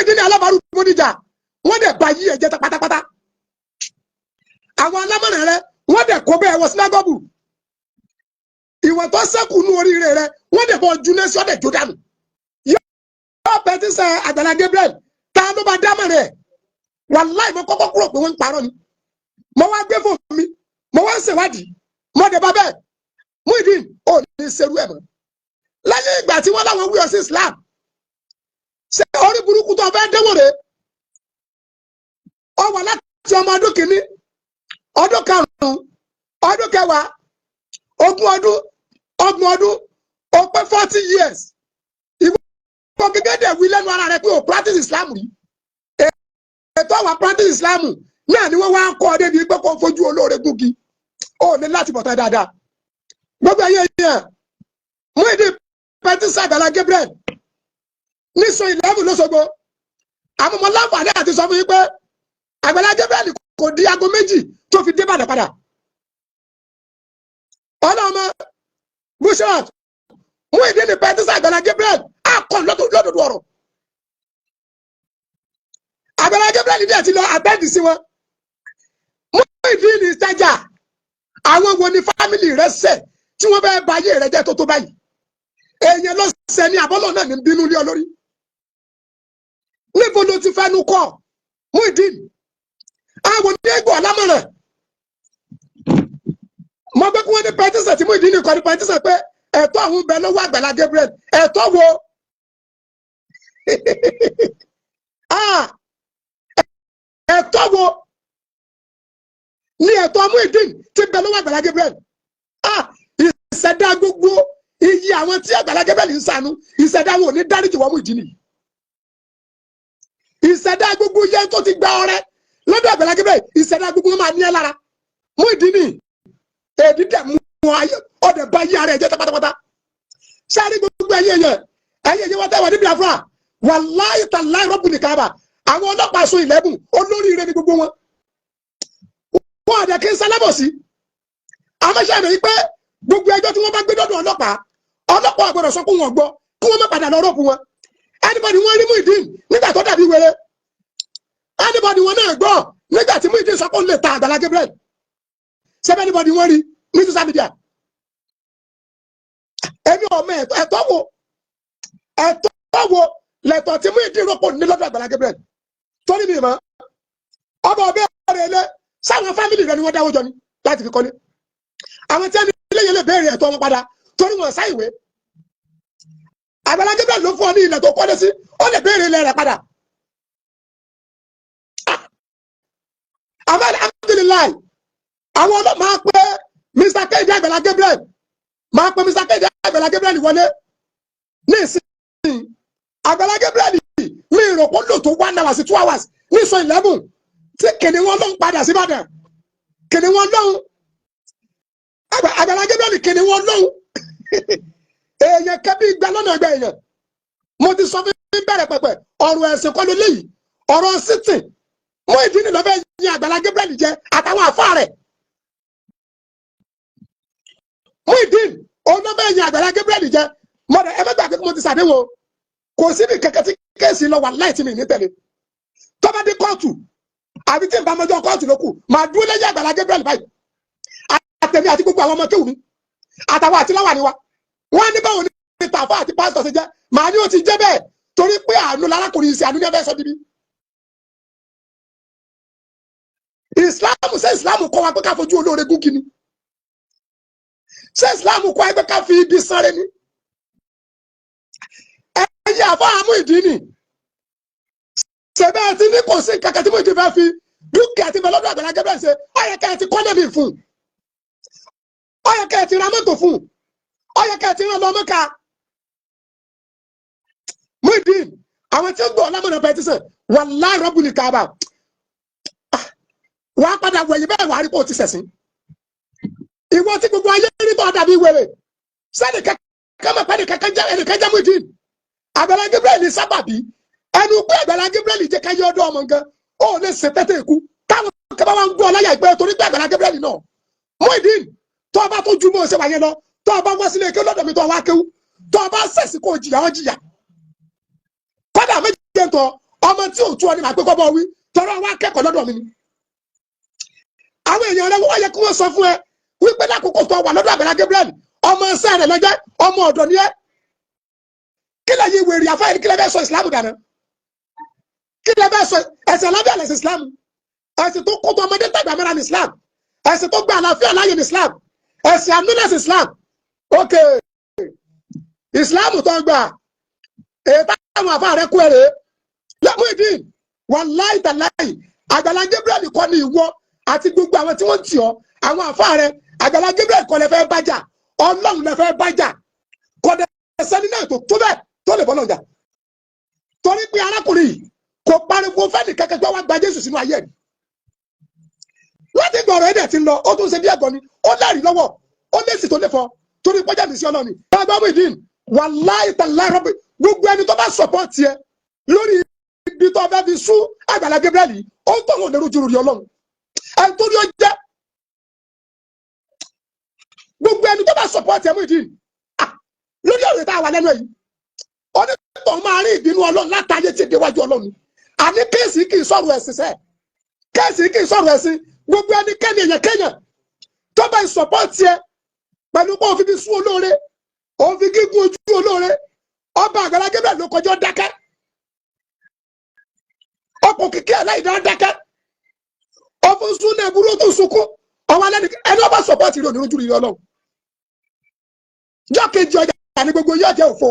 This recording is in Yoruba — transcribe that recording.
Muyideen alábàárù Bódìjà wọ́n dẹ̀ bá yí ẹ̀jẹ̀ pátápátá àwọn alámọ̀ràn rẹ̀ wọ́n dẹ̀ kó bẹ́ẹ̀ wọ sínágọ́gù ìwọ̀n tó sẹ́kù nú oríire rẹ̀ wọ́n dẹ̀ bọ́ júnẹ́ sí ọ̀dẹ̀ jó dànù yóò pẹtísẹ̀ Àgbàlá Gabriel ta ló bá dámọ̀ rẹ̀ wàláì mo kọ́kọ́ kúrò pé wọ́n ń parọ́ ni mo wá gbé fún mi mo wá ń ṣèwádìí mo dẹ̀ bá bẹ́ẹ̀ Muyideen ò ní serú ẹ̀ mọ́ lẹ́yìn ìgbà tí wọ́n láwọn wíwọ sí Islam ṣe orí burúkú tó fẹ́ dẹ́wọ̀ rẹ̀ ọ wà láti ọmọ ọdún kìíní ọdún karùn-ún ọdún kẹwàá ogún ọdún ọgbọ̀n ọdún ó pé 40 years ìwọ gẹ́gẹ́ dẹ̀ wí lẹ́nu ara rẹ̀ pé o practice Islam rí ètò àwọn practice Islam náà ni wọ́n wá ń kọ́ ọ débi pé kò fojú olóore gúngi ó ní láti bọ̀tán dáadáa gbogbo ẹ̀yẹ yẹn Muyideen pẹtísẹ̀ Àgbàlá Gabriel ní so 11 lọ́sọ̀gbọ̀ àwọn ọmọ láǹfààní àti sọ fún yín pé Àgbàlá Gabriel kò di aago méjì tó fi dé Ìbàdàn padà ọlọ́mọ Bushrot Muyideen ní pẹtísẹ̀ Àgbàlá Gabriel akọ lọ́dọ̀dọ̀ ọ̀rọ̀ Àgbàlá Gabriel ní àti lọ àbẹ́ẹ̀dì sí wọn Muyideen ní ìtajà àwọn wo ni fámìlì rẹ̀ ṣẹ̀ tí wọ́n bẹ́ẹ̀ báyé rẹ̀ jẹ́ tó báyìí èèyàn lọ́sẹ̀ ní àbọ́lọ̀ náà ní bínú lé olórí níbo ló ti fẹ́nu kọ́ Muyideen àwọn onígbò alámọ̀ràn mo gbé kí wọ́n ní pẹtísẹ̀ tí Muyideen kọ́ ní pẹtísẹ̀ pé ẹ̀tọ́ àwọn bẹ lọ́wọ́ Àgbàlá Gabriel ẹ̀tọ́ wo ẹ̀tọ́ wo ní ẹ̀tọ́ Muyideen tí bẹ lọ́wọ́ Àgbàlá Gabriel ìṣẹ̀dá gbogbo iye àwọn tí Àgbàlá Gabriel ń ṣàánú ìṣẹ̀dá wọn ò ní dáríjì wọ́n Muyideen nìyí ìṣẹ̀dá gbogbo iye tó ti gba ọrẹ lọ́dọ̀ Àgbàlá Gabriel ìṣẹ̀dá gbogbo wọn máa ní ẹ lára Muyideen èdè dẹ̀ mú ayé ọ̀dẹ̀ bá yí ara ẹ̀ jẹ́ pátápátá sáré gbogbo ẹ̀yẹ wọ́n tẹ́wọ̀ ní Biafra wàláhì tàláhì Rabbul Kaaba àwọn ọlọ́pàá sún 11 olóríire ní gbogbo wọn wọn àdẹ̀ kí n sálábọ̀ sí àmọ́ṣẹ́ rẹ̀ pé gbogbo ẹjọ́ tí wọ́n bá gbé dọ́dọ̀ ọlọ́pàá àgbọ̀dọ̀ sọ pé wọn gbọ́ kí wọ́n má padà lọ rọ́ọ̀pù wọn anybody wọn rí Muyideen nígbà tó dàbí wèrè anybody wọn náà gbọ́ nígbà tí Muyideen sọ pé ó lè ta Àgbàlá Gabriel ṣebí anybody wọn rí ní social media ẹni ọmọ ẹ̀tọ́ wo lẹ́tọ̀ tí Muyideen rọ́pò ní lọ́dọ̀ Àgbàlá Gabriel torí mi mọ́ ọmọ ọbẹ̀ rẹ̀ lé sáwọn fámìlì rẹ̀ ni wọ́n dáwọ́ jọ ní láti fi kọ́lé àwọn tí ẹni ilé yẹn lè béèrè ẹ̀tọ́ wọn padà torí wọn sáìwé Àgbàlá Gabriel ló fún ọ ní ilẹ̀ tó kọ́lé sí ó lè béèrè ilẹ̀ rẹ̀ padà alhamdulilayi àwọn máa pé Mr. Kehinde Àgbàlá Gabriel máa pé Mr. Kehinde Àgbàlá Gabriel wọlé ní ìsìn Àgbàlá Gabriel mi ìrọ̀pọ̀ lò tó 1 hour sí 2 hours ní sọ 11 tí kìnìún ló ń padà sí Ìbàdàn kìnìún lóhun Àgbàlá Gabriel kìnìún lóhun èèyàn kẹ́bí gbà lọ́nà ẹgbẹ́ èèyàn mo ti sọ fún bẹ̀rẹ̀ pẹ̀pẹ̀ ọ̀rọ̀ ẹ̀sìn kọ́ lélẹ́yìí ọ̀rọ̀ sítìn Muyideen ló fẹ́ yin Àgbàlá Gabriel jẹ àtàwọn àfáà rẹ̀ Muyideen òun ló fẹ́ yin Àgbàlá Gabriel jẹ mọ̀dọ̀ ẹ mẹ́gbàá pé mo ti sàdéwò kò síbi kẹ̀kẹ́ tí kéèsì lọ wà láìsí mi ní tẹ̀lé tó bá dé kóòtù àbí tí n bá mọjọ́ kóòtù ló kù máa dúró lẹ́yìn Àgbàlá Gabriel báyìí àtẹ̀mí àti gbogbo àwọn ọmọ kéwù mi àtàwọn àti láwà ni wa wọ́n ní báwo ni tàfà àti pásítọ̀ ṣe jẹ́ màá ní ó ti jẹ́ bẹ́ẹ̀ torí pé àánú lárákùnrin ìsìn àánú ní ẹgbẹ́ sọ bíbí ìsìláàmù ṣé ìsìláàmù kọ́ wa pé ká fojú olóore gúngi ni ṣé ìsìláàmù kọ́ wa pé ká fi ibi sáré ni ẹ̀yẹ àfọ́ Muyideen ṣẹ̀bẹ́ ti ní kò sí kankan tí Muyideen fẹ́ fi dúkìá ti fẹ́ lọ́dọ̀ Àgbàlá Gabriel ṣe ó yẹ ká ẹ ti kọ́lé mi fún ó yẹ ká ẹ ti ra mọ́tò fún ó yẹ ká ẹ ti rán lọ Mẹ́kà Muyideen àwọn tí ó gbọ́ ọlámọ̀nà pẹ̀tísẹ̀ wallahi Rabbul Kaaba wà á padà wẹ̀yìn bẹ́ẹ̀ wà á rí pé ó ti ṣẹ̀sìn ìwọ tí gbogbo ayé rí tó dàbí wèrè sẹ́ni kẹ́kẹ́ mọ̀ pẹ́ni kẹ́kẹ́ jẹ́ ẹnìkan jẹ́ Muyideen Àgbàlá Gabriel ní sábàbí ẹnu pé Àgbàlá Gabriel jẹ́ ká yé ọdún ọmọ nǹkan ó lè ṣe tẹ́tẹ́ ikú táwọn kẹfà wa ń gbọ́ ọláyà ìpẹ́ torí pé Àgbàlá Gabriel náà Muyideen tó o bá tó ju mọ́ ṣe wáyé lọ tó o bá wá sílé ike lọ́dọ̀ mi tó o wá kéwú tó o bá ṣẹ̀sì kó o jìyà ọ jìyà kọ́dà méjì ń tọ́ ọmọ tí ò tú ọ ní màá pé kọ́ bọ́ wí tọrọ wá kẹ́kọ̀ọ́ lọ́dọ̀ mi ni. àwọn èèyàn rẹ wọ́n yẹ kí wọ́n sọ fún ẹ wípé lákòókò tó wà lọ́dọ̀ Àgbàlá Gabriel ọmọ ẹsẹ̀ rẹ̀ lọ́jọ́ ọmọ ọ̀dọ̀ ni ẹ́. kí lè yí wèrè àfáà kí lè bẹ́ẹ̀ sọ ìsìlámù dànù kí lè bẹ́ẹ̀ sọ ẹ̀sìn alábẹ́ ẹ̀sìn ìsìlámù ẹ̀sìn tó kó tó ọmọdé tàgbà mẹ́ra ní ìsìlámù ẹ̀sìn tó gba àlàáfíà láàyè ní ìsìlámù ẹ̀sìn àmúlẹ̀sìn ìsìlámù ok ìsìlámù tó ń gbà èyí táwọn àfáà rẹ kú ẹ̀rẹ́ Muyideen wàláì tàláì Àgbàlá Gabriel kọ́ ni ìwọ àti gbogbo àwọn tí wọ́n ti ọ́ àwọn àfáà rẹ Àgbàlá Gabriel kọ́ lẹ fẹ́ bájà Ọlọ́run lẹ fẹ́ bájà kọ́dẹ ẹsẹ́ni náà tó tó bẹ́ẹ̀ tó lè bọ́ lọ́jà torí pé arákùnrin yìí kò pariwo fẹ́ni kẹ́kẹ́ tó wá gba Jésù sínú ayé ẹ̀ láti gbọ̀rọ̀ ẹ̀dẹ̀ ti ń lọ ó tún ṣe bí ẹ̀gbọ́n ni ó lẹ́rìí lọ́wọ́ ó lẹ́sì tó lè fọ torí pọ́jà mi sí Ọlọ́run ni bàbá Muyideen wàláì tàláì rọ́bì gbogbo ẹni tó bá sọ̀pọ̀tì ẹ lórí ibi tó fẹ́ fi sún Àgbàlá Gabriel yìí ó ń tọ̀wọ̀n lérú jùlọ rí Ọlọ́run ẹni tó ní ó jẹ́ gbogbo ẹni tó bá sọ̀pọ̀tì ẹ Muyideen lórí ọ̀rẹ́ tá a wà lẹ́nu yìí onítọ̀ máa rí ìbínú Ọlọ́run látàyè tí ìdíwájú Ọlọ́run àní kéèsì kì í sọ̀rọ̀ ẹ̀sìn sẹ́ẹ̀ kéèsì kì í sọ̀rọ̀ ẹ̀sìn gbogbo ẹnikẹ́ni èèyàn kéèyàn tó bá ìsọ̀pọ̀tì ẹ pẹ̀lú pé òfin fi sún olóore òfin gígùn ojú olóore ọba Àgbàlá Gabriel ló kọjọ́ dákẹ́ ọkọ̀ kìkì aláìdá dákẹ́ ọfún sún náà burú tó sunkún ọwọ́ alẹ́ ẹni ọba sọ̀pọ̀tì rẹ̀ onírúurú rí Ọlọ́run jọ́ kejì ọjà ní gbogbo yóò jẹ́ òfo